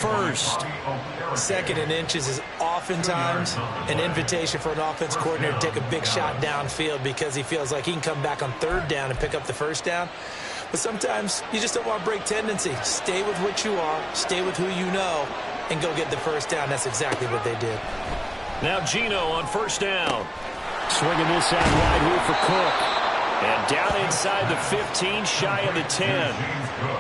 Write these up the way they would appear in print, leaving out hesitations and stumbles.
First. Second and inches is oftentimes an invitation for an offense coordinator to take a big shot downfield because he feels like he can come back on third down and pick up the first down. But sometimes you just don't want to break tendency. Stay with what you are, stay with who you know, and go get the first down. That's exactly what they did. Now Geno on first down. Swinging this out wide here for Cook. And down inside the 15, shy of the 10.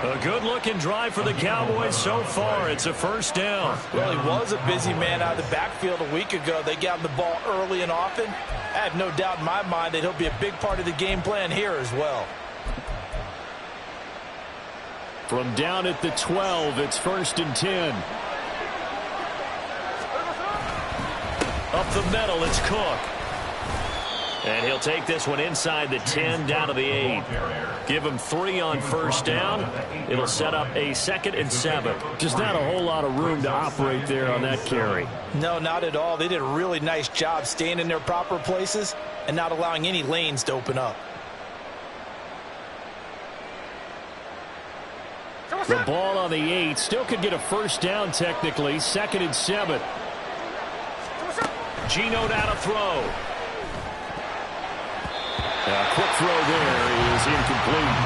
A good-looking drive for the Cowboys so far. It's a first down. Well, he was a busy man out of the backfield a week ago. They got him the ball early and often. I have no doubt in my mind that he'll be a big part of the game plan here as well. From down at the 12, it's first and 10. Up the middle, it's Cook. And he'll take this one inside the 10, down to the 8. Give him 3 on first down. It'll set up a 2nd and 7. Just not a whole lot of room to operate there on that carry. No, not at all. They did a really nice job staying in their proper places and not allowing any lanes to open up. The ball on the 8. Still could get a first down technically. 2nd and 7. Geno down to throw. Quick throw there is incomplete.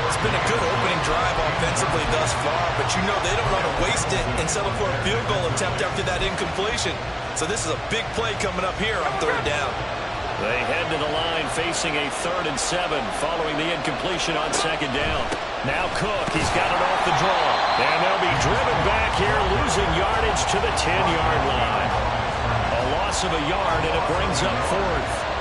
It's been a good opening drive offensively thus far, but you know they don't want to waste it and settle for a field goal attempt after that incompletion. So this is a big play coming up here on third down. They head to the line facing a 3rd and 7 following the incompletion on 2nd down. Now Cook, he's got it off the draw. And they'll be driven back here, losing yardage to the 10-yard line. A loss of a yard, and it brings up 4th.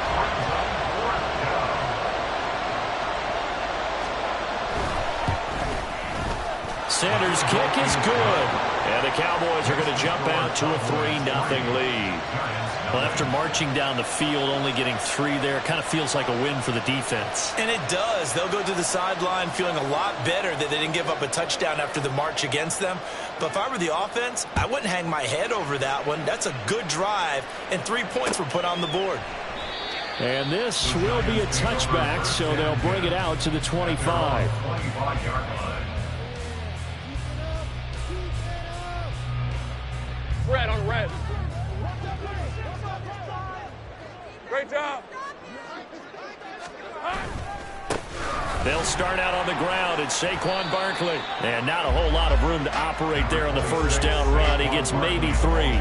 Sanders' kick is good. And the Cowboys are going to jump out to a 3-0 lead. Well, after marching down the field, only getting 3 there, kind of feels like a win for the defense. And it does. They'll go to the sideline feeling a lot better that they didn't give up a touchdown after the march against them. But if I were the offense, I wouldn't hang my head over that one. That's a good drive, and 3 points were put on the board. And this will be a touchback, so they'll bring it out to the 25. Red on red. Great job. They'll start out on the ground. It's Saquon Barkley. And not a whole lot of room to operate there on the first down run. He gets maybe 3.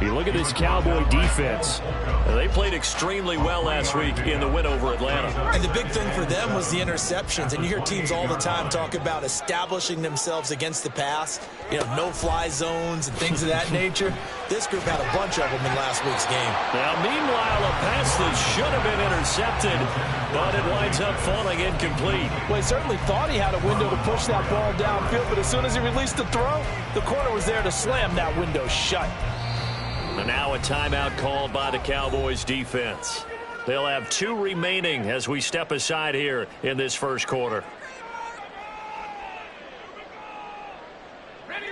You look at this Cowboy defense. They played extremely well last week in the win over Atlanta. And the big thing for them was the interceptions. And you hear teams all the time talk about establishing themselves against the pass. You know, no-fly zones and things of that nature. This group had a bunch of them in last week's game. Now, meanwhile, a pass that should have been intercepted, but it winds up falling incomplete. Well, he certainly thought he had a window to push that ball downfield, but as soon as he released the throw, the corner was there to slam that window shut. And now a timeout called by the Cowboys defense. They'll have 2 remaining as we step aside here in this first quarter.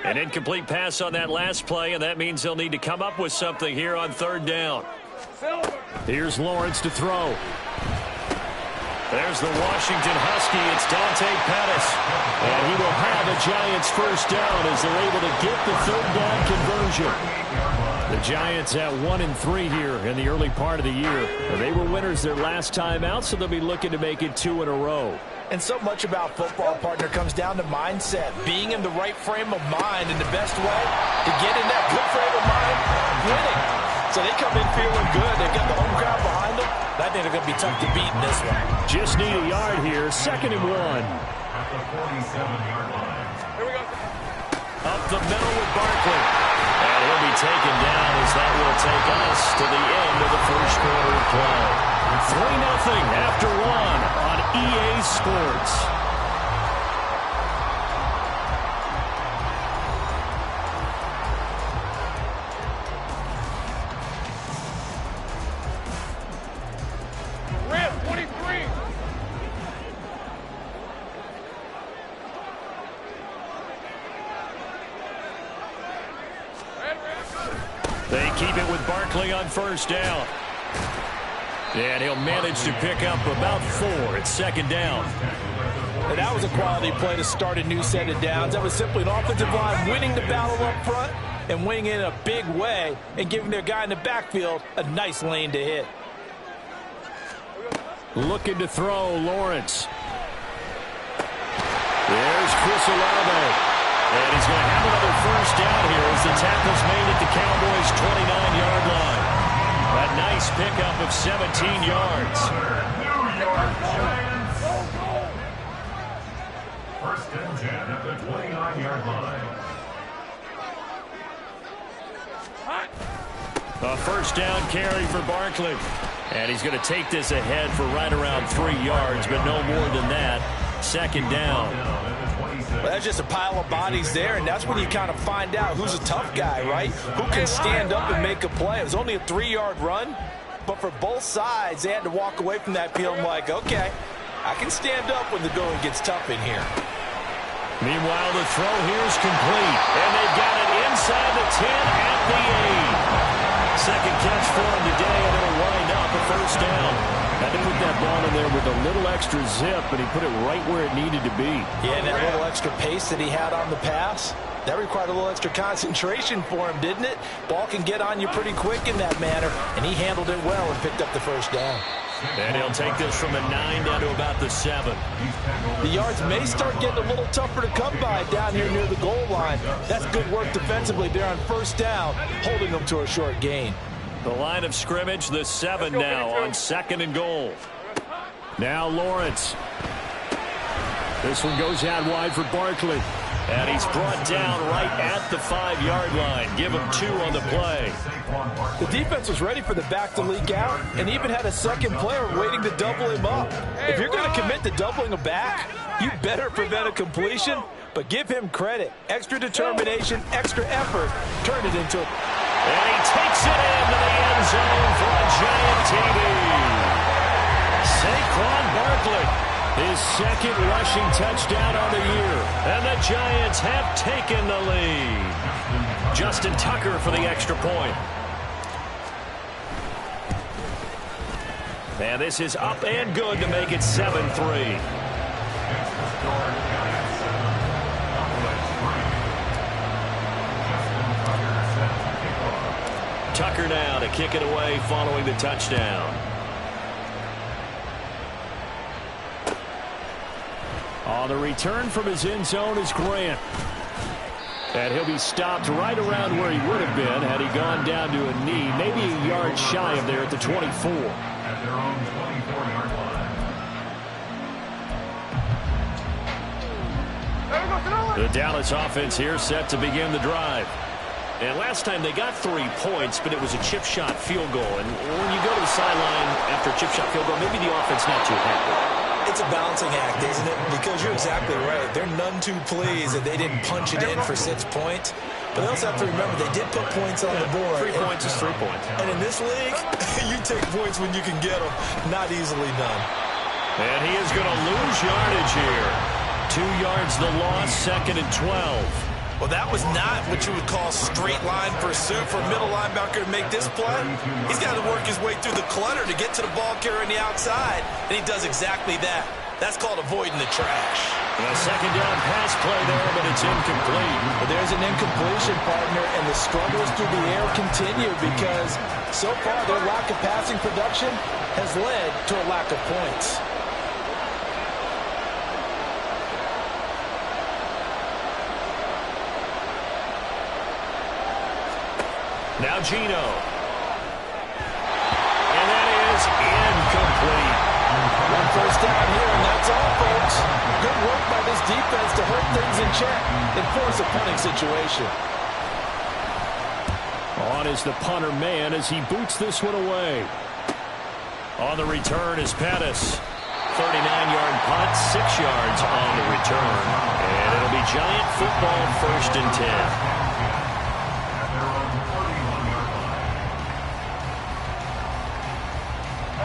An incomplete pass on that last play, and that means they'll need to come up with something here on third down. Here's Lawrence to throw. There's the Washington Husky. It's Dante Pettis. And he will have the Giants first down as they're able to get the third down conversion. The Giants at 1-3 here in the early part of the year. They were winners their last time out, so they'll be looking to make it 2 in a row. And so much about football, partner, comes down to mindset. Being in the right frame of mind, and the best way to get in that good frame of mind, winning. So they come in feeling good. They've got the home crowd behind them. I think they're going to be tough to beat in this one. Just need a yard here. 2nd and 1. Here we go. Up the middle with Barkley. And he'll be taken down as that will take us to the end of the first quarter of play. 3-0 after 1 on EA Sports. Red 23. They keep it with Barkley on first down. And he'll manage to pick up about 4 at 2nd down. And that was a quality play to start a new set of downs. That was simply an offensive line winning the battle up front and winning it in a big way and giving their guy in the backfield a nice lane to hit. Looking to throw, Lawrence. There's Chris Olave. And he's going to have another first down here as the tackle's made at the Cowboys' 29-yard line. A nice pickup of 17 yards. First and 10 at the 29-yard line. A first down carry for Barkley. And he's going to take this ahead for right around 3 yards, but no more than that. Second down. Well, that's just a pile of bodies there, and that's when you kind of find out who's a tough guy, right? Who can stand up and make a play. It was only a 3-yard run, but for both sides, they had to walk away from that feeling like, okay, I can stand up when the going gets tough in here. Meanwhile, the throw here is complete, and they've got it inside the 10 at the 8. Second catch for him today, and it'll wind up a first down. Had to put that ball in there with a little extra zip, but he put it right where it needed to be. Yeah, and that little extra pace that he had on the pass, that required a little extra concentration for him, didn't it? Ball can get on you pretty quick in that manner, and he handled it well and picked up the first down. And he'll take this from a 9 down to about the 7. The yards may start getting a little tougher to come by down here near the goal line. That's good work defensively there on first down, holding them to a short gain. The line of scrimmage, the 7 now on 2nd and goal. Now Lawrence. This one goes out wide for Barkley. And he's brought down right at the 5-yard line. Give him 2 on the play. The defense was ready for the back to leak out and even had a second player waiting to double him up. If you're going to commit to doubling a back, you better prevent a completion, but give him credit. Extra determination, extra effort, turn it into... And he takes it into the end zone for a giant TD. Saquon Barkley. His second rushing touchdown on the year. And the Giants have taken the lead. Justin Tucker for the extra point. And this is up and good to make it 7-3. Tucker now to kick it away following the touchdown. On the return from his end zone is Grant. And he'll be stopped right around where he would have been had he gone down to a knee, maybe a yard shy of there at the 24. At their own 24-yard line. The Dallas offense here set to begin the drive. And last time they got 3 points, but it was a chip shot field goal. And when you go to the sideline after a chip shot field goal, maybe the offense not too happy. It's a balancing act, isn't it? Because you're exactly right. They're none too pleased that they didn't punch it in for 6 points. But they also have to remember they did put points on the board. 3 points is 3 points. And in this league, you take points when you can get them. Not easily done. And he is going to lose yardage here. 2 yards the loss, 2nd and 12. Well, that was not what you would call straight line pursuit for a middle linebacker to make this play. He's got to work his way through the clutter to get to the ball carrier on the outside, and he does exactly that. That's called avoiding the trash. A second down pass play there, but it's incomplete. But there's an incompletion, partner, and the struggles through the air continue because so far their lack of passing production has led to a lack of points. Now Geno. And that is incomplete. One first down here, and that's all, folks. Good work by this defense to hold things in check and force a punting situation. On is the punter man as he boots this one away. On the return is Pettis. 39-yard punt, 6 yards on the return. And it'll be Giant football, 1st and 10.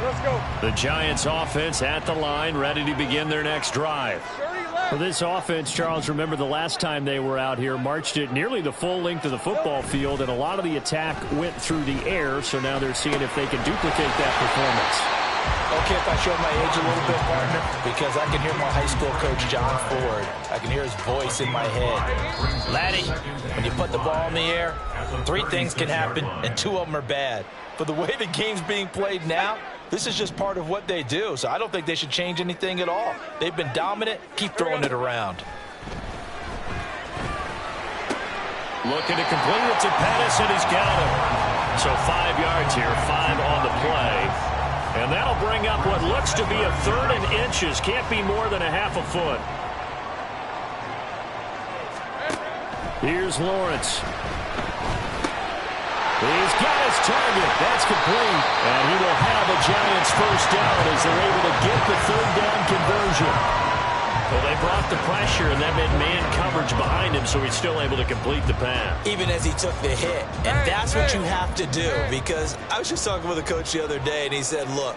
Let's go. The Giants offense at the line, ready to begin their next drive. Well, this offense, Charles, remember the last time they were out here, marched it nearly the full length of the football field, and a lot of the attack went through the air, so now they're seeing if they can duplicate that performance. Okay, if I show my age a little bit, partner, because I can hear my high school coach, John Ford. I can hear his voice in my head. Laddie, when you put the ball in the air, 3 things can happen, and 2 of them are bad. But the way the game's being played now, this is just part of what they do, so I don't think they should change anything at all. They've been dominant. Keep throwing it around. Looking to complete it to Pettis, and he's got him. So 5 yards here, 5 on the play. And that'll bring up what looks to be a 3rd and inches. Can't be more than a half a foot. Here's Lawrence. He's got his target. That's complete. And he will have a Giants first down as they're able to get the 3rd down conversion. Well, they brought the pressure, and that meant man coverage behind him, so he's still able to complete the pass. Even as he took the hit. And that's what you have to do, because I was just talking with a coach the other day, and he said, look,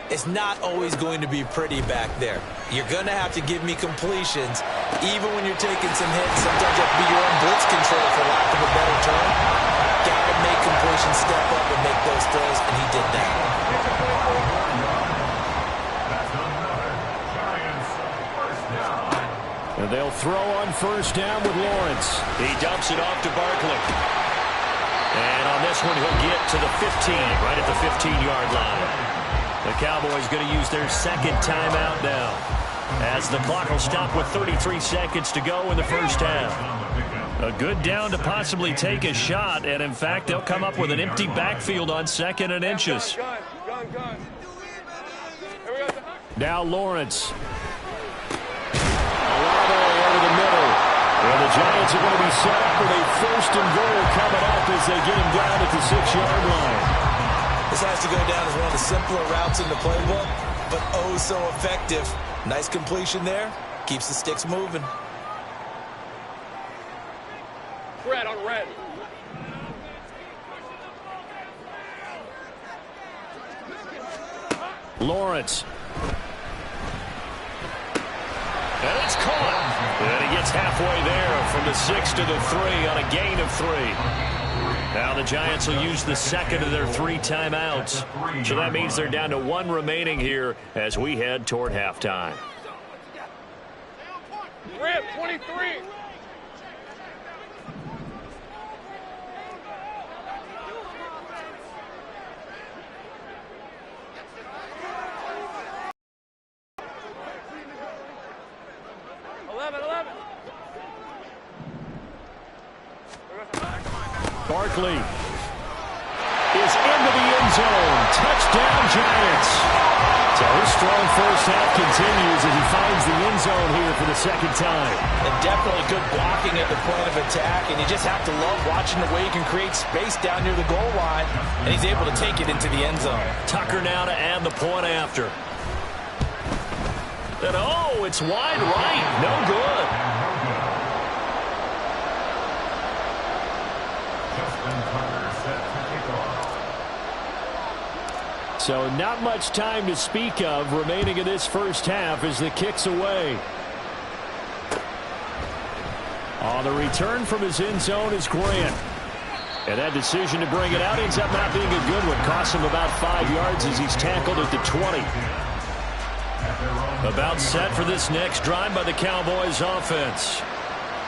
it's not always going to be pretty back there. You're going to have to give me completions, even when you're taking some hits. Sometimes you have to be your own blitz control, for lack of a better term. Got to make completions, step up and make those throws, and he did that. And they'll throw on first down with Lawrence. He dumps it off to Barkley. And on this one, he'll get to the 15, right at the 15-yard line. The Cowboys going to use their 2nd timeout now, as the clock will stop with 33 seconds to go in the first half. A good down to possibly take a shot, and in fact, they'll come up with an empty backfield on 2nd and inches. Now Lawrence. Over the middle. And the Giants are going to be set up with a 1st and goal coming up as they get him down at the 6-yard line. This has to go down as one of the simpler routes in the playbook, but oh so effective. Nice completion there. Keeps the sticks moving. Red on red. Lawrence. And it's caught. And he gets halfway there from the 6 to the 3 on a gain of 3. Now the Giants will use the 2nd of their 3 timeouts. So that means they're down to 1 remaining here as we head toward halftime. Rip, 23. Barkley is into the end zone. Touchdown, Giants. So his strong first half continues as he finds the end zone here for the 2nd time. And definitely good blocking at the point of attack, and you just have to love watching the way he can create space down near the goal line, and he's able to take it into the end zone. Tucker now to add the point after. And oh, it's wide right. No good. So not much time to speak of remaining in this first half as the kick's away. On the return from his end zone is Grant. And that decision to bring it out ends up not being a good one. Costs him about 5 yards as he's tackled at the 20. About set for this next drive by the Cowboys offense.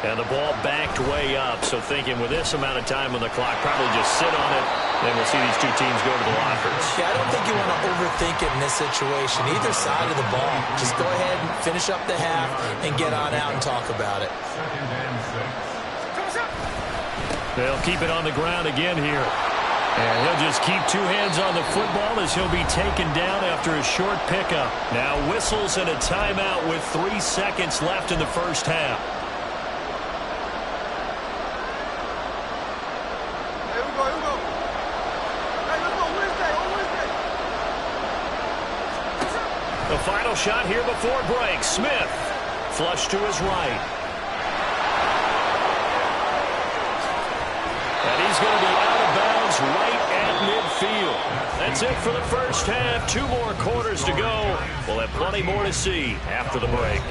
And the ball backed way up, so thinking with this amount of time on the clock, probably just sit on it, then we'll see these 2 teams go to the lockers. Yeah, I don't think you want to overthink it in this situation, either side of the ball. Just go ahead and finish up the half and get on out and talk about it. They'll keep it on the ground again here. And he'll just keep 2 hands on the football as he'll be taken down after a short pickup. Now whistles and a timeout with 3 seconds left in the first half. The final shot here before break. Smith, flush to his right. And he's going to be out of bounds right at midfield. That's it for the first half. 2 more quarters to go. We'll have plenty more to see after the break.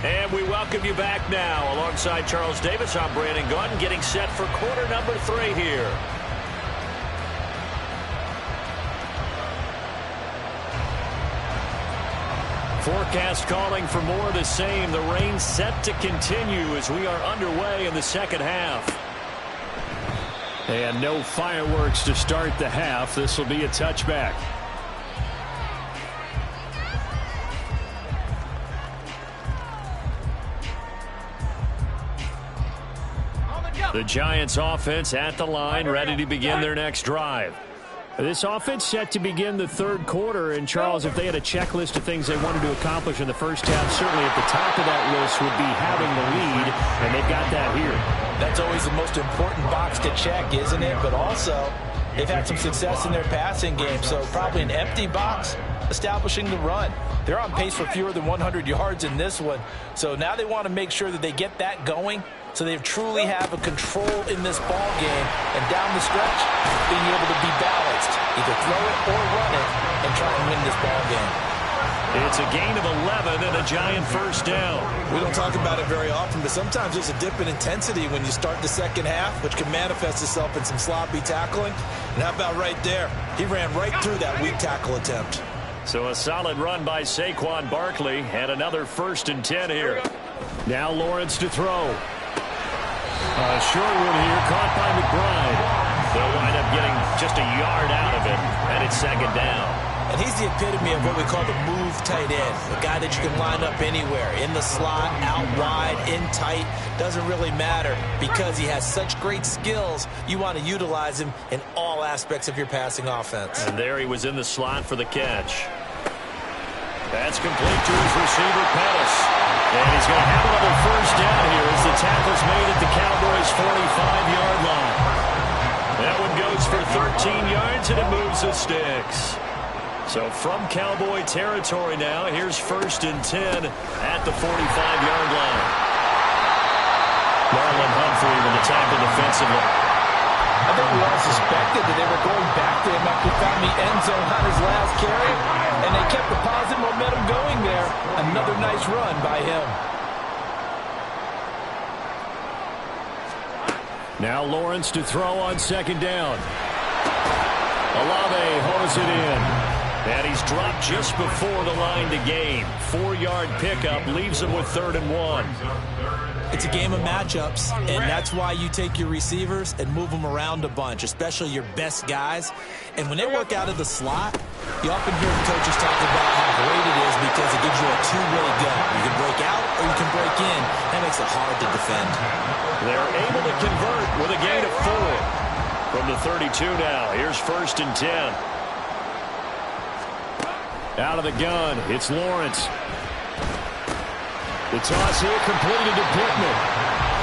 And And we welcome you back now. Alongside Charles Davis, I'm Brandon Gunn, getting set for quarter number 3 here. Forecast calling for more of the same. The rain set to continue as we are underway in the second half. And no fireworks to start the half. This will be a touchback. The Giants offense at the line, ready to begin their next drive. This offense set to begin the third quarter, and Charles, if they had a checklist of things they wanted to accomplish in the first half, certainly at the top of that list would be having the lead, and they've got that here. That's always the most important box to check, isn't it? But also, they've had some success in their passing game, so probably an empty box establishing the run. They're on pace for fewer than 100 yards in this one, so now they want to make sure that they get that going so they truly have a control in this ball game, and down the stretch, being able to be balanced, either throw it or run it, and try and win this ball game. It's a gain of 11 and a Giant first down. We don't talk about it very often, but sometimes there's a dip in intensity when you start the second half, which can manifest itself in some sloppy tackling. And how about right there? He ran right through that weak tackle attempt. So a solid run by Saquon Barkley, and another 1st and 10 here. Now Lawrence to throw. A short one here, caught by McBride. They'll wind up getting just a yard out of it, and it's second down. And he's the epitome of what we call the move tight end, a guy that you can line up anywhere, in the slot, out wide, in tight, doesn't really matter because he has such great skills. You want to utilize him in all aspects of your passing offense. And there he was in the slot for the catch. That's complete to his receiver, Pettis. And he's going to have another first down here as the tackle's made at the Cowboys' 45-yard line. That one goes for 13 yards, and it moves the sticks. So from Cowboy territory now, here's 1st and 10 at the 45-yard line. Marlon Humphrey with the tackle defensively. I think we all suspected that they were going back to him after he found the end zone on his last carry, and they kept the positive momentum going there. Another nice run by him. Now Lawrence to throw on 2nd down. Olave holds it in. And he's dropped just before the line to gain. 4-yard pickup leaves him with 3rd and 1. It's a game of matchups, and that's why you take your receivers and move them around a bunch, especially your best guys. And when they work out of the slot, you often hear the coaches talk about how great it is because it gives you a two-way gun. You can break out or you can break in. That makes it hard to defend. They're able to convert with a gain of 4. From the 32 now, here's 1st and 10. Out of the gun, it's Lawrence. The toss here completed to Pittman.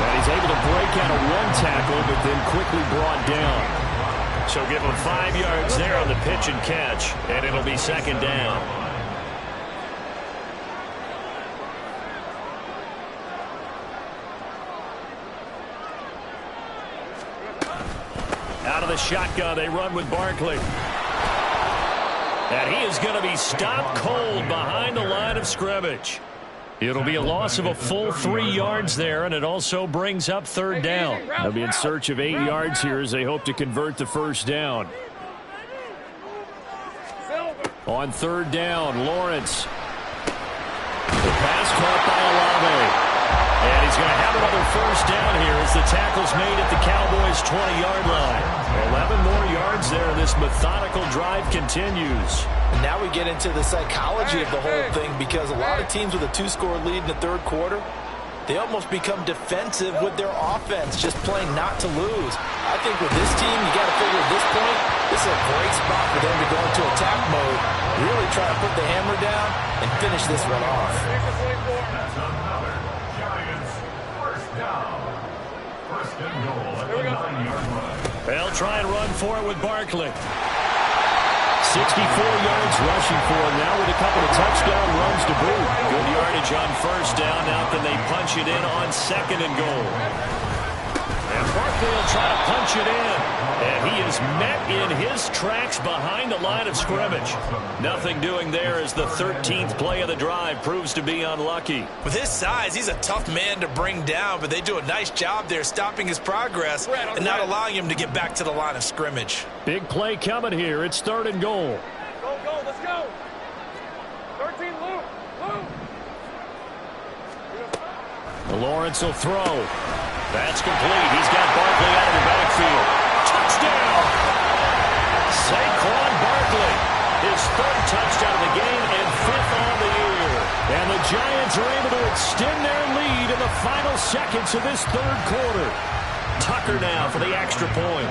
And he's able to break out of one tackle, but then quickly brought down. So give him 5 yards there on the pitch and catch, and it'll be 2nd down. Out of the shotgun, they run with Barkley. And he is going to be stopped cold behind the line of scrimmage. It'll be a loss of a full 3 yards there, and it also brings up 3rd down. They'll be in search of 8 yards here as they hope to convert the 1st down. On 3rd down, Lawrence. The pass caught by Olave. And he's going to have another 1st down here as the tackle's made at the Cowboys' 20-yard line. 11 more yards there. This methodical drive continues. And now we get into the psychology of the whole thing because a lot of teams with a 2-score lead in the 3rd quarter, they almost become defensive with their offense, just playing not to lose. I think with this team, you got to figure at this point, this is a great spot for them to go into attack mode, really try to put the hammer down and finish this one off. That's another Giants first down. 1st and goal at the 9-yard line. They'll try and run for it with Barkley. 64 yards rushing for him now with a couple of touchdown runs to boot. Good yardage on 1st down. Now can they punch it in on 2nd and goal? And Barkley will try to punch it in. And he is met in his tracks behind the line of scrimmage. Nothing doing there as the 13th play of the drive proves to be unlucky. With his size, he's a tough man to bring down, but they do a nice job there stopping his progress and not allowing him to get back to the line of scrimmage. Big play coming here. It's 3rd and goal. Go, go, let's go. 13, Lou. Lawrence will throw. That's complete. He's got Barkley out of the backfield. Touchdown! Saquon Barkley. His 3rd touchdown of the game and 5th on the year. And the Giants are able to extend their lead in the final seconds of this 3rd quarter. Tucker now for the extra point.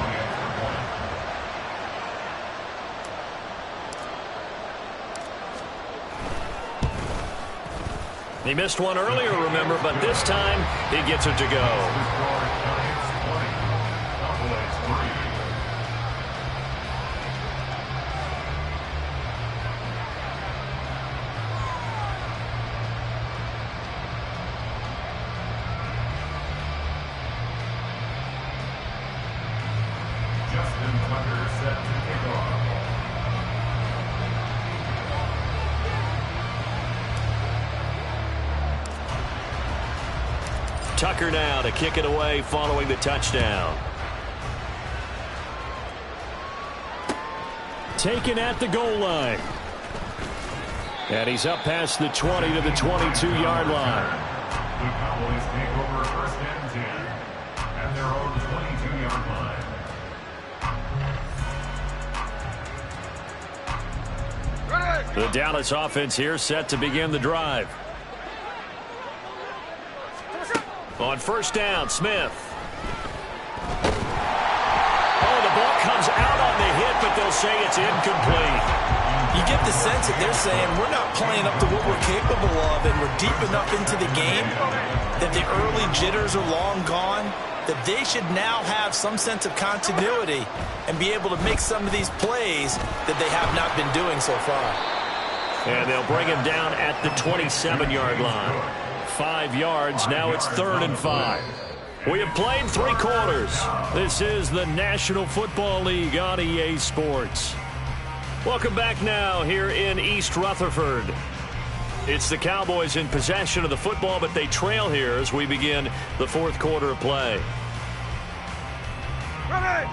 He missed one earlier, remember, but this time he gets it to go. Justin Tucker set to kick off. Tucker now to kick it away following the touchdown. Taken at the goal line. And he's up past the 20 to the 22-yard line. The Cowboys take over 1st and 10 at their own 22-yard line. The Dallas offense here set to begin the drive. On 1st down, Smith. Oh, the ball comes out on the hit, but they'll say it's incomplete. You get the sense that they're saying we're not playing up to what we're capable of, and we're deep enough into the game that the early jitters are long gone, that they should now have some sense of continuity and be able to make some of these plays that they have not been doing so far. And they'll bring him down at the 27-yard line. 5 yards. Now it's 3rd and 5. We have played 3 quarters. This is the National Football League on EA Sports. Welcome back now here in East Rutherford. It's the Cowboys in possession of the football, but they trail here as we begin the 4th quarter of play.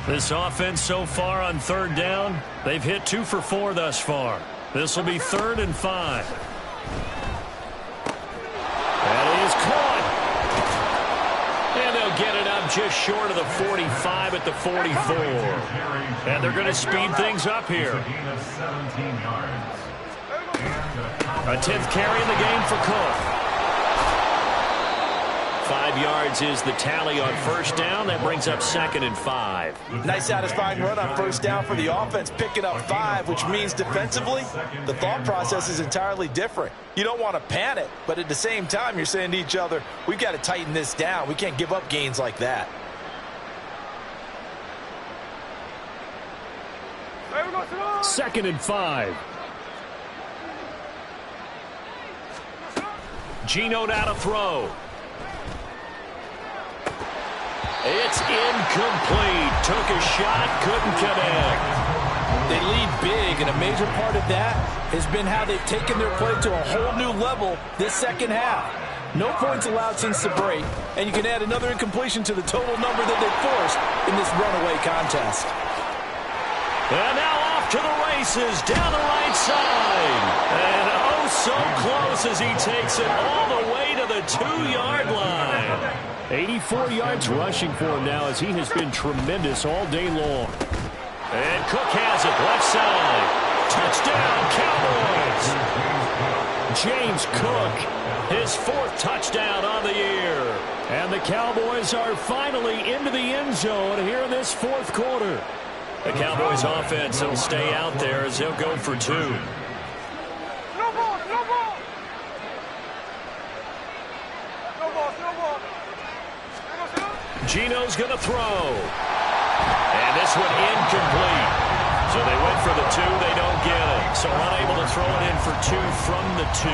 This offense so far on 3rd down, they've hit 2 for 4 thus far. This will be 3rd and 5. That is caught. And they'll get it up just short of the 45 at the 44. And they're going to speed things up here. A 10th carry in the game for Cook. 5 yards is the tally on 1st down. That brings up 2nd and 5. Nice satisfying run on 1st down for the offense, picking up 5, which means defensively, the thought process is entirely different. You don't want to panic, but at the same time, you're saying to each other, we've got to tighten this down. We can't give up gains like that. Second and 5. Geno now to throw. It's incomplete. Took a shot, couldn't connect. They lead big, and a major part of that has been how they've taken their play to a whole new level this 2nd half. No points allowed since the break, and you can add another incompletion to the total number that they forced in this runaway contest. And now off to the races down the right side. And oh, so close as he takes it all the way to the 2-yard line. 84 yards rushing for him now as he has been tremendous all day long. And Cook has it left side. Touchdown, Cowboys. James Cook, his 4th touchdown on the year. And the Cowboys are finally into the end zone here in this 4th quarter. The Cowboys offense will stay out there as they'll go for 2. No ball, no ball. No ball, no ball. Geno's going to throw. And this one incomplete. So they went for the 2. They don't get it. So unable to throw it in for 2 from the 2.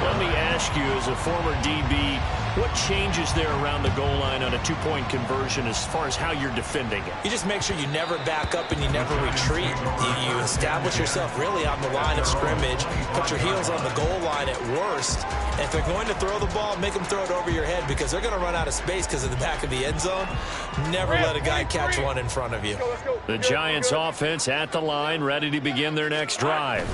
Let me ask you, as a former DB, What changes there around the goal line on a two-point conversion as far as how you're defending it? You just make sure you never back up and you never retreat. You establish yourself really on the line of scrimmage, put your heels on the goal line at worst, and if they're going to throw the ball, make them throw it over your head because they're going to run out of space because of the back of the end zone. Never let a guy catch one in front of you. The Giants offense at the line, ready to begin their next drive.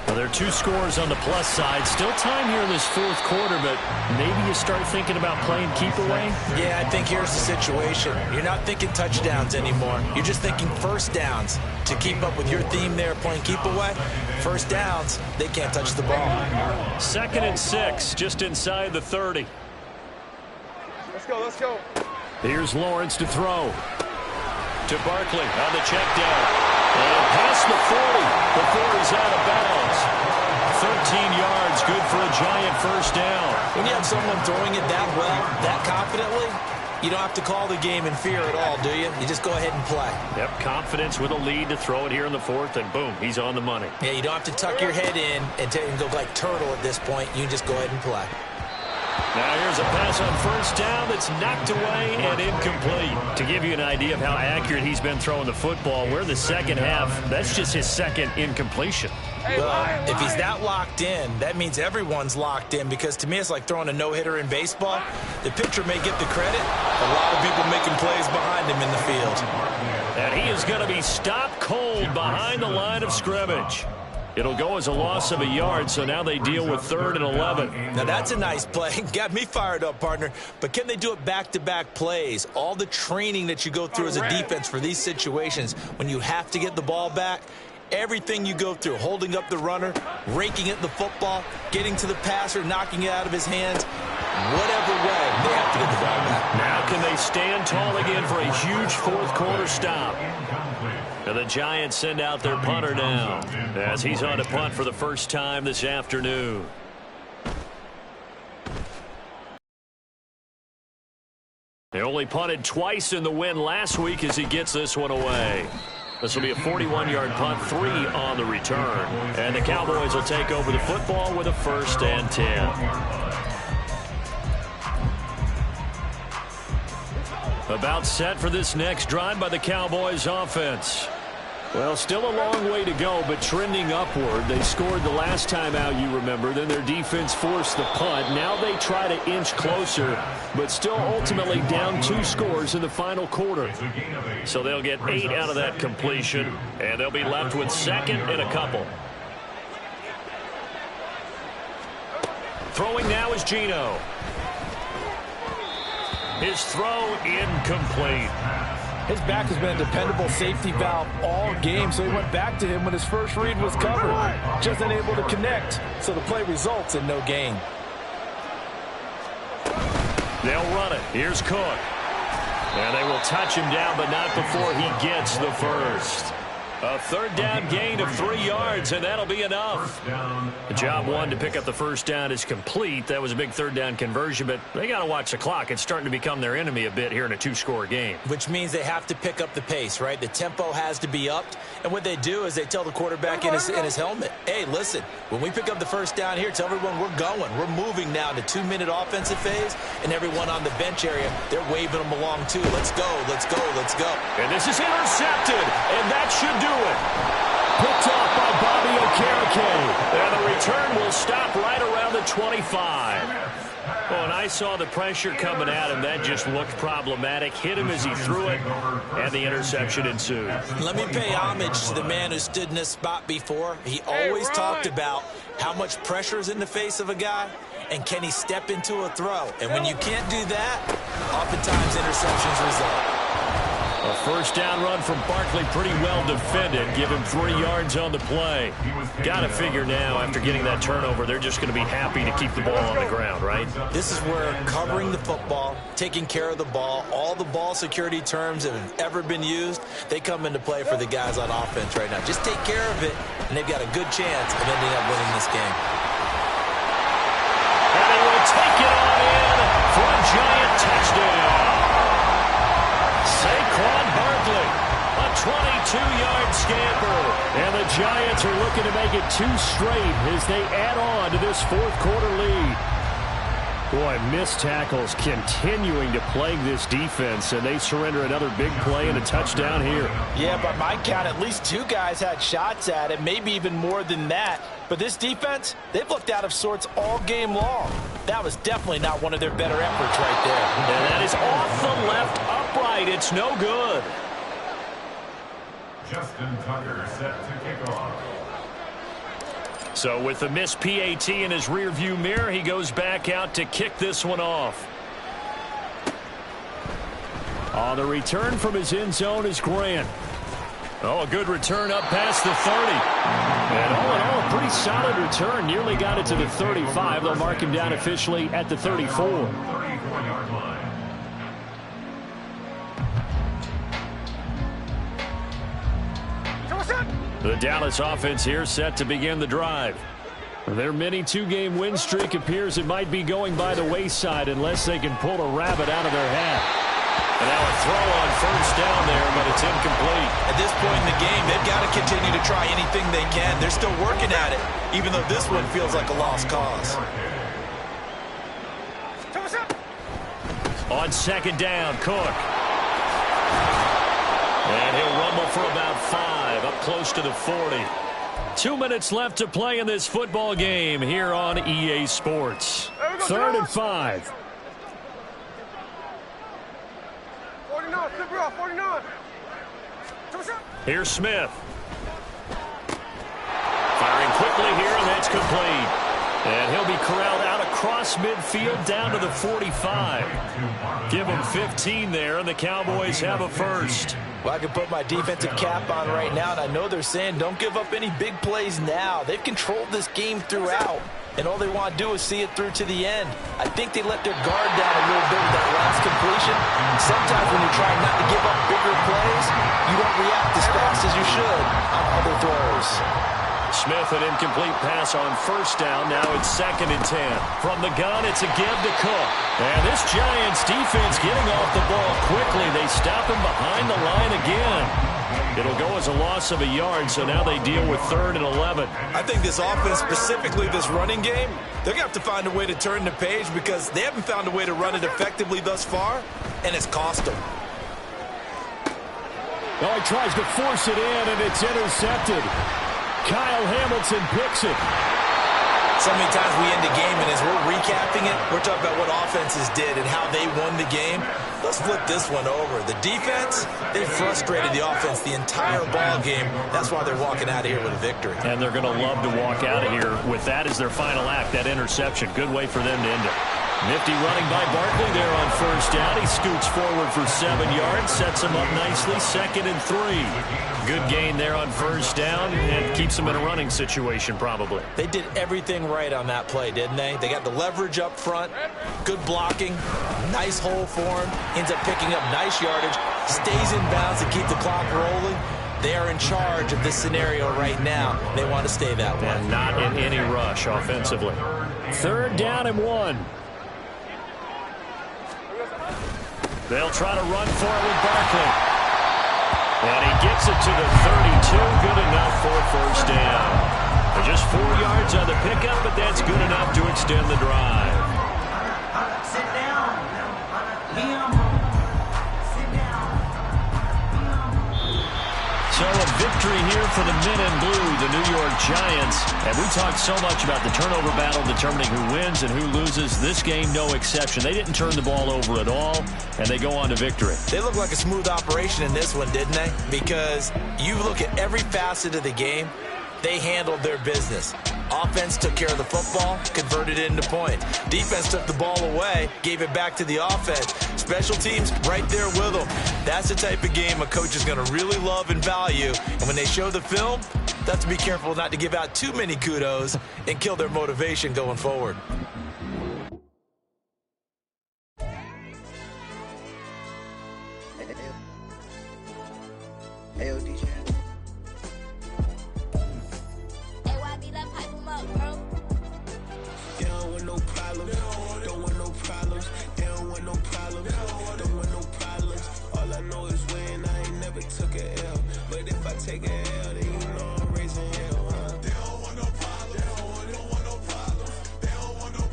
Well, there are 2 scores on the plus side. Still time here in this fourth quarter, but maybe you start thinking about playing keep away? Yeah, I think here's the situation. You're not thinking touchdowns anymore. You're just thinking first downs. To keep up with your theme there, playing keep away, first downs, they can't touch the ball. 2nd and 6, just inside the 30. Let's go, let's go. Here's Lawrence to throw. To Barkley on the check down. And past the 40 before he's out of bounds. 13 yards, good for a Giant first down. When you have someone throwing it that well, that confidently, you don't have to call the game in fear at all, do you? You just go ahead and play. Yep, confidence with a lead to throw it here in the 4th, and boom, he's on the money. Yeah, you don't have to tuck your head in and go like turtle at this point. You just go ahead and play. Now here's a pass on first down that's knocked away and incomplete. To give you an idea of how accurate he's been throwing the football, we're in the second half. That's just his 2nd incompletion. Well, if he's that locked in, that means everyone's locked in because to me it's like throwing a no-hitter in baseball. The pitcher may get the credit. A lot of people making plays behind him in the field. And he is going to be stopped cold behind the line of scrimmage. It'll go as a loss of a yard, so now they deal with 3rd and 11. Now, that's a nice play. Got me fired up, partner. But can they do it back-to-back plays? All the training that you go through as a defense for these situations, when you have to get the ball back, everything you go through, holding up the runner, raking at the football, getting to the passer, knocking it out of his hands, whatever way, they have to get the ball back. Now can they stand tall again for a huge fourth-quarter stop? And the Giants send out their punter now as he's on to punt for the first time this afternoon. They only punted twice in the win last week as he gets this one away. This will be a 41-yard punt, 3 on the return. And the Cowboys will take over the football with a 1st and 10. About set for this next drive by the Cowboys offense. Well, still a long way to go, but trending upward. They scored the last time out, you remember. Then their defense forced the punt. Now they try to inch closer, but still ultimately down 2 scores in the final quarter. So they'll get 8 out of that completion, and they'll be left with 2nd and a couple. Throwing now is Geno. His throw incomplete. His back has been a dependable safety valve all game, so he went back to him when his first read was covered. Just unable to connect, so the play results in no gain. They'll run it. Here's Cook. And they will touch him down, but not before he gets the first. A 3rd down gain of 3 yards, and that'll be enough. The job 1 to pick up the first down is complete. That was a big 3rd down conversion, but they got to watch the clock. It's starting to become their enemy a bit here in a 2-score game. Which means they have to pick up the pace, right? The tempo has to be upped. And what they do is they tell the quarterback in his helmet, hey, listen, when we pick up the first down here, tell everyone we're going. We're moving now to 2-minute offensive phase, and everyone on the bench area, they're waving them along too. Let's go, let's go, let's go. And this is intercepted, and that should do it. Picked off by Bobby Okereke. And the return will stop right around the 25. Oh, and I saw the pressure coming at him. That just looked problematic. Hit him as he threw it, and the interception ensued. Let me pay homage to the man who stood in this spot before. He always talked about how much pressure is in the face of a guy, and can he step into a throw. And when you can't do that, oftentimes interceptions result. A first down run from Barkley, pretty well defended. Give him 3 yards on the play. Got to figure now, after getting that turnover, they're just going to be happy to keep the ball on the ground, right? This is where covering the football, taking care of the ball, all the ball security terms that have ever been used, they come into play for the guys on offense right now. Just take care of it, and they've got a good chance of ending up winning this game. And they will take it on in for a Giant touchdown. Saquon Barkley, a 22-yard scamper. And the Giants are looking to make it 2 straight as they add on to this fourth quarter lead. Boy, missed tackles continuing to plague this defense, and they surrender another big play and a touchdown here. Yeah, by my count, at least 2 guys had shots at it, maybe even more than that. But this defense, they've looked out of sorts all game long. That was definitely not one of their better efforts right there. And that is off the left upright. It's no good. Justin Tucker set to kick off. So with the missed PAT in his rearview mirror, he goes back out to kick this one off. On the return from his end zone is Grant. Oh, a good return up past the 30. And all in all, a pretty solid return. Nearly got it to the 35. They'll mark him down officially at the 34. 34-yard line. The Dallas offense here set to begin the drive. Their mini 2-game win streak appears it might be going by the wayside unless they can pull a rabbit out of their hat. And now a throw on first down there, but it's incomplete. At this point in the game, they've got to continue to try anything they can. They're still working at it, even though this one feels like a lost cause. On second down, Cook. And he'll rumble for about 5, up close to the 40. 2 minutes left to play in this football game here on EA Sports. 3rd and 5. 49, 49. Here's Smith. Firing quickly here, and that's complete. And he'll be corralled out across midfield down to the 45. Give him 15 there, and the Cowboys have a first. Well, I can put my defensive cap on right now, and I know they're saying don't give up any big plays now. They've controlled this game throughout, and all they want to do is see it through to the end. I think they let their guard down a little bit with that last completion. Sometimes when you're trying not to give up bigger plays, you don't react as fast as you should on other throws. Smith, an incomplete pass on first down. Now it's 2nd and 10. From the gun, it's a give to Cook. And this Giants defense getting off the ball quickly. They stop him behind the line again. It'll go as a loss of a yard, so now they deal with 3rd and 11. I think this offense, specifically this running game, they're going to have to find a way to turn the page because they haven't found a way to run it effectively thus far, and it's cost them. Oh, he tries to force it in, and it's intercepted. Kyle Hamilton picks it. So many times we end the game, and as we're recapping it, we're talking about what offenses did and how they won the game. Let's flip this one over. The defense, they frustrated the offense the entire ball game. That's why they're walking out of here with a victory. And they're going to love to walk out of here with that as their final act, that interception. Good way for them to end it. Nifty running by Barkley there on first down. He scoots forward for 7 yards, sets him up nicely, 2nd and 3. Good gain there on first down and keeps them in a running situation probably. They did everything right on that play, didn't they? They got the leverage up front, good blocking, nice hole for him, ends up picking up nice yardage, stays in bounds to keep the clock rolling. They are in charge of this scenario right now. They want to stay that way. And not in any rush offensively. 3rd down and 1. They'll try to run for it with Barkley. And he gets it to the 32. Good enough for a first down. Just 4 yards on the pickup, but that's good enough to extend the drive. Sit down. So a victory here for the men in blue, the New York Giants. And we talked so much about the turnover battle determining who wins and who loses. This game, no exception. They didn't turn the ball over at all, and they go on to victory. They look like a smooth operation in this one, didn't they? Because you look at every facet of the game, they handled their business. Offense took care of the football, converted it into point. Defense took the ball away, gave it back to the offense. Special teams right there with them. That's the type of game a coach is going to really love and value. And when they show the film, they have to be careful not to give out too many kudos and kill their motivation going forward. AOD channel. Take a L, then you know I'm raising hell, huh? They don't want no problem. They don't want no problem. They don't want no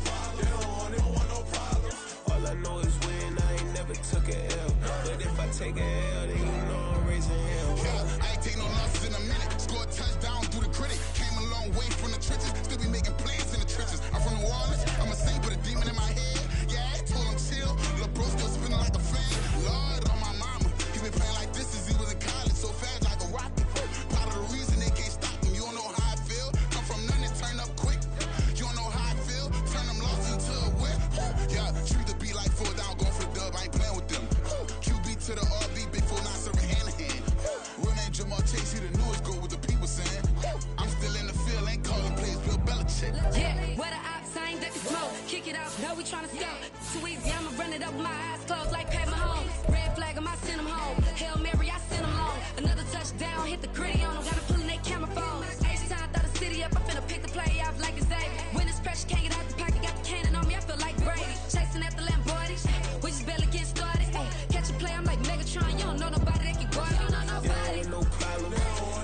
it out. No, we tryna scout. Too easy, I'ma run it up with my eyes closed like Pat Mahomes. Red flag, I might send him home. Hail Mary, I send him long. Another touchdown, hit the gritty on him. Got him pulling they camera phones. H-time, throw the city up. I finna pick the play off like it's David. When it's pressure, can't get out the pocket. Got the cannon on me, I feel like Brady. Chasing after Lamborghini. We just barely get started. Ay, catch a play, I'm like Megatron. You don't know nobody that can guard it. You don't know nobody. No problem.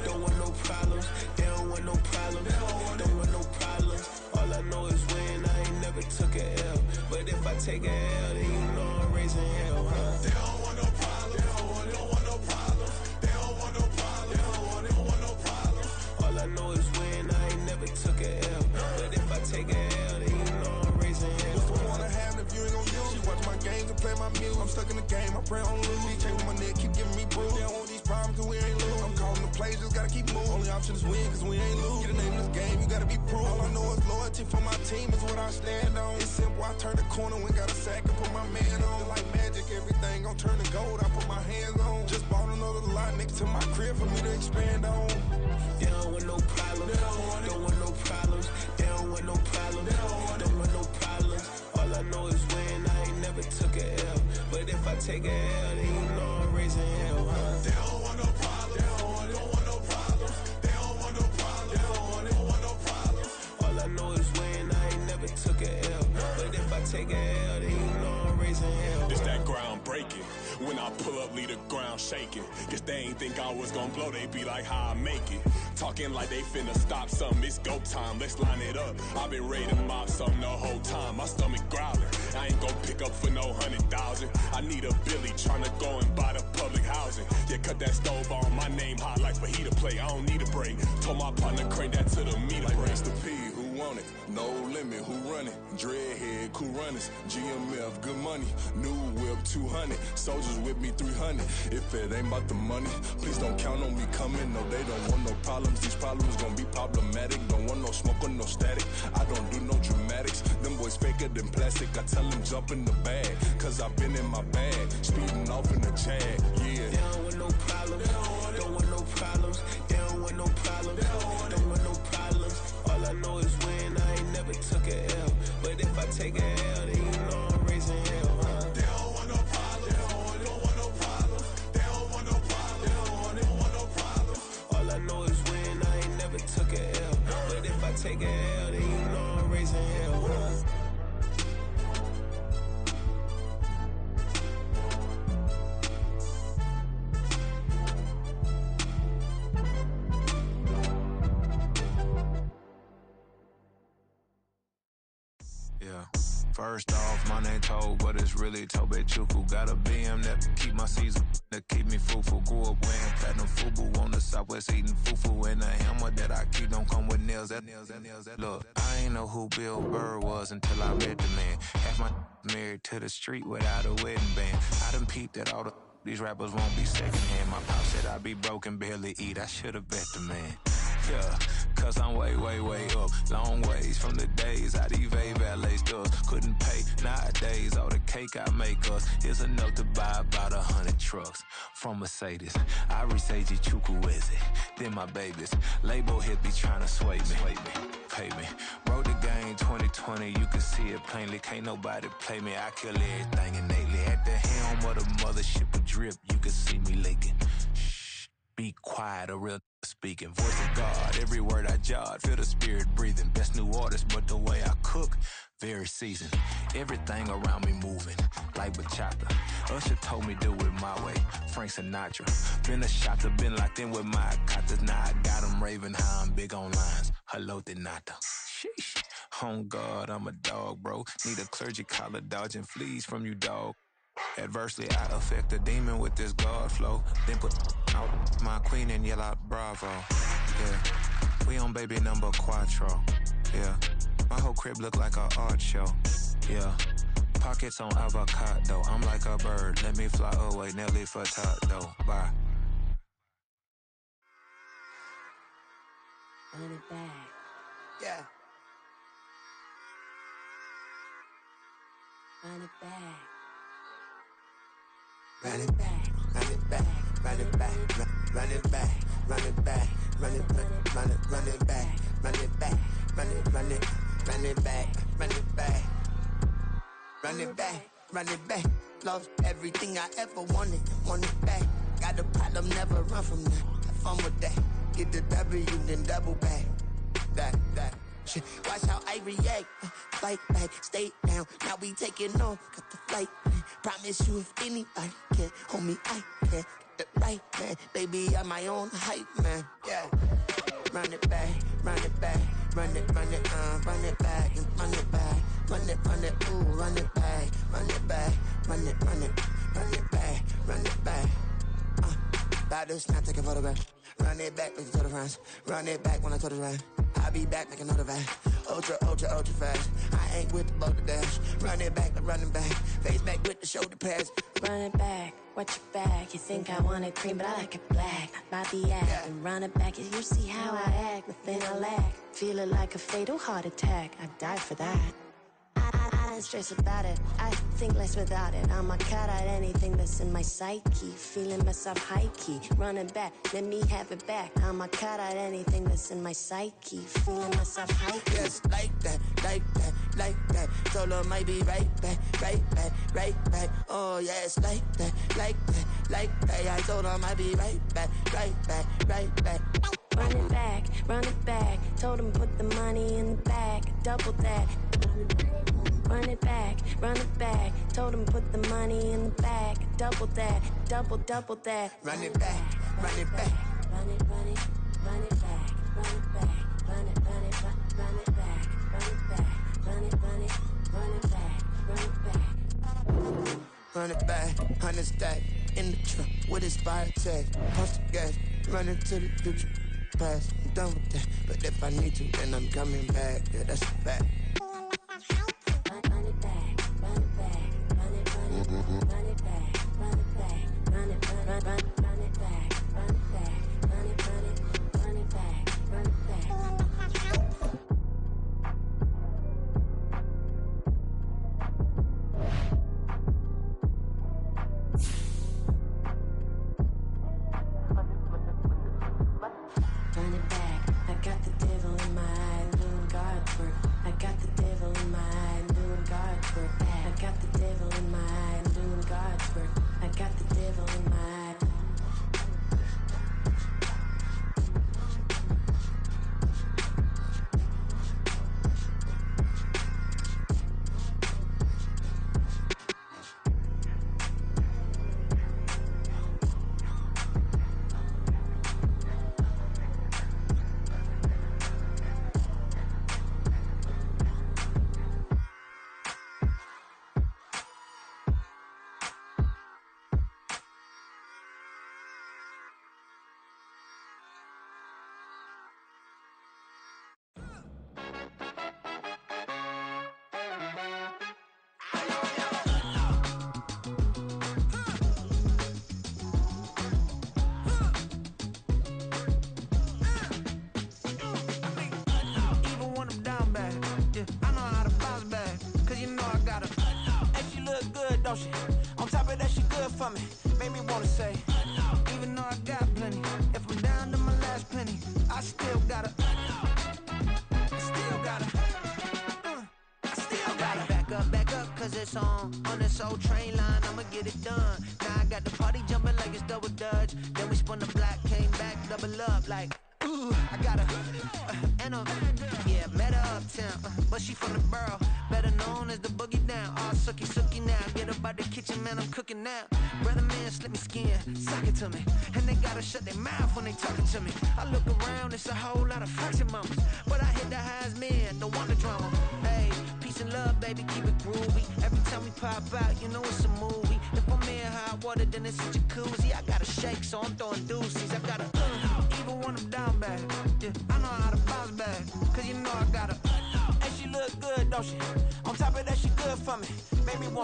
Don't want no problems. They don't want no problems. Don't want no problems. All I know is win. I ain't never took a L. But if I take a L, then you know I'm raising hell, huh? They don't want no problems. They don't want no problems. They don't want no problems. They don't want no problems. All I know is win. I ain't never took a L. But if I take a L, then you know I'm raising hell. What's the point of having if you ain't gon' use? She watch my games and play my music. I'm stuck in the game. I pray on lose. He chase with my neck, keep giving me bruise. They don't want these problems 'cause we ain't lose. I'm calling the plays, just gotta keep moving. Only option is win 'cause we ain't lose. Get a name in this game, you gotta be proof. All I know is loyalty for my team is what I stand on. It's simple, I turn the corner when got a sack and put my man on. Like magic, everything gon' turn to gold. I put my hands on. Just bought another lot next to my crib for me to expand on. They don't want no problems. Don't want no problems. They don't want no problems. Don't want no problems. All I know is win. I ain't never took a L. But if I take a L, then you know I'm raising hell, huh? They don't want no problems. They don't want no problems. They don't want no problems. They don't want no problems. All I know is win. I ain't never took a L. But if I take a L, then you know I'm raising hell. It's that ground breaking. When I pull up, leave the ground shaking. Guess they ain't think I was gonna blow, they be like, how I make it. Talking like they finna stop something, it's go time, let's line it up. I've been ready to mob something the whole time, my stomach growling. I ain't gon' pick up for no 100,000. I need a Billy tryna go and buy the public housing. Yeah, cut that stove on, my name hot like fajita play. I don't need a break. Told my partner crank that to the meter like break. Mr. P, who want it? No limit, who run it? Dreadhead, cool runners. GMF, good money. New whip, 200. Soldiers with me, 300. If it ain't about the money, please don't count on me coming. No, they don't want no problems. These problems gon' be problematic. Don't want no smoke or no static. I don't do no dramatics. Them boys faker than plastic. I tell them jump in the bag, 'cause I've been in my bag. Speeding off in the Jag, yeah. They don't want no problems. Don't want no problems. They don't want no problems. Don't want no problems. All I know is win. I ain't never took a L. But if I take a L, then you know I'm raising hell, huh? They don't want no problems. They don't want no problems. They don't want no problems. They don't want no problems. All I know is win. I ain't never took a L. But if I take a L, then you know I'm raising hell, huh? First off, my name Toad, but it's really Tobe Chuku. Got a BM that keep my season, that keep me fruitful. Grew up wearing platinum FUBU on the Southwest eating fufu. And the hammer that I keep don't come with nails. Look, I ain't know who Bill Burr was until I met the man. Half my married to the street without a wedding band. I done peeped that all these rappers won't be secondhand. My pop said I'd be broken, barely eat. I should've bet the man. Yeah, 'cause I'm way, way, way up. Long ways from the days I evade valet stores. Couldn't pay nowadays. All the cake I make us is enough to buy about 100 trucks from Mercedes. I resage Chukwueze, then my babies. Label hit be trying to sway me. Pay me. Wrote the game 2020, you can see it plainly. Can't nobody play me. I kill everything innately. At the helm of the mothership of drip, you can see me leaking. Shh, be quiet, a real speaking. Voice of God, every word I jot. Feel the spirit breathing. Best new artist, but the way I cook, very seasoned. Everything around me moving, like bachata. Usher told me do it my way. Frank Sinatra. Been a shotter, been locked in with my katas. Now I got them raving how I'm big on lines. Hello, Denata. Sheesh. On God, I'm a dog, bro. Need a clergy collar, dodging fleas from you, dog. Adversely, I affect the demon with this God flow. Then put out my queen and yell out bravo. Yeah, we on baby number quattro. Yeah, my whole crib look like a art show. Yeah, pockets on avocado. I'm like a bird. Let me fly away, Nelly Furtado. Bye. Run it back. Yeah. Run it back. Run it back, run it back, run it back, run it back, run it back, run it back, run it back, run it back, run it back, run it back, run it back, run it back. Lost everything I ever wanted, want it back. Got a problem, never run from that. Have fun with that. Get the W, then double back. That. Shit. Watch how I react. Fight back, stay down. Now we taking off, got the flight. Promise you, if anybody can, homie, I can. Get the right man, baby, I'm my own hype man. Yeah. Run it back, run it back, run it back, and run it back, run it, ooh, run it back, run it back, run it back, run it back. About to snap, take a photograph. Run it back, make it to the friends. Run it back when I told it right. I'll be back, make another back. Ultra fast. I ain't with the boat to dash. Run it back, like running back. Face back with the shoulder pads. Run it back, watch your back. You think I want it cream, but I like it black. I be acting, run it back. You see how I act, nothing I lack. Feel it like a fatal heart attack. I die for that. I don't stress about it, I think less without it. I'ma cut out anything that's in my psyche. Feeling myself high-key, running back, let me have it back. I'ma cut out anything that's in my psyche. Feeling myself high-key. Yes, like that. Told her might be right back. Oh yes, like that. I told her might be right back. Run it back, told him put the money in the bag, double that. Run it back, told him put the money in the bag, double that, double that. Run it back. Run it back, run it back, run it back, run it back, run it back, run it back, 100 stack in the truck with his fire tag. Post the gas, running to the future. Past, I'm done with that. But if I need to, then I'm coming back. Yeah, that's a fact. Run it back, run it back, run it back, run it back, run it back, run it back, run it back, run it back, run it back.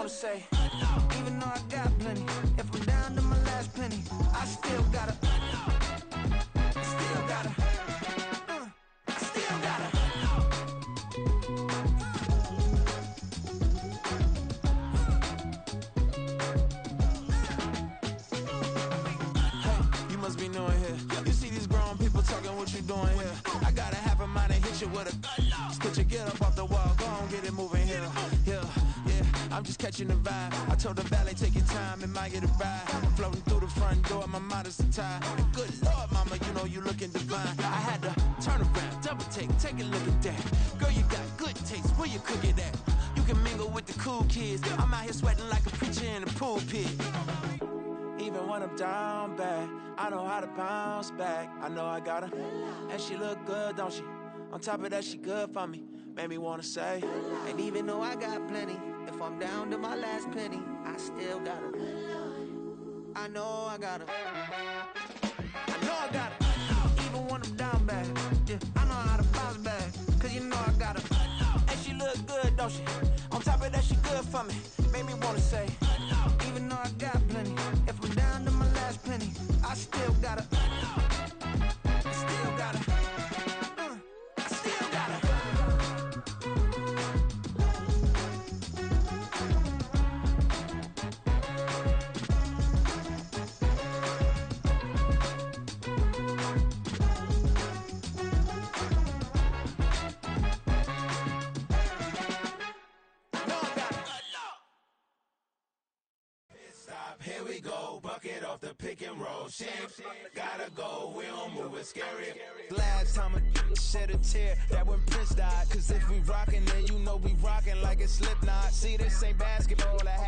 Say, even though I got plenty, if I'm down to my last penny, I still gotta. Hey, you must be new in here. You see these grown people talking, what you doing here? I got a half a mind to hit you with a. Just put your get up off the wall, go on, get it moving here. Yeah, I'm just catching the vibe. I told the valet, take your time, it might get a ride. Floating through the front door, my modest attire. And good Lord, mama, you know you looking divine. I had to turn around, double take a look at that. Girl, you got good taste, where you cook it at? You can mingle with the cool kids. I'm out here sweating like a preacher in a pulpit. Even when I'm down bad, I know how to bounce back. I know I got her, and she look good, don't she? On top of that, she good for me. Made me wanna say, and even though I got plenty, if I'm down to my last penny, I still got her. I know I got her. I know I got her. Even when I'm down bad, yeah, I know how to bounce back. Cause you know I got her. And she look good, don't she? On top of that, she good for me. Made me wanna say, even though I got plenty, if I'm down to my last penny, I still got her. I still got her. I still got her. Here we go, bucket off the pick and roll. Shit, gotta go, we don't move it scary. Last time a shed a tear, that when Prince died. Cause if we rockin', then you know we rockin' like it's Slipknot. See, this ain't basketball, I have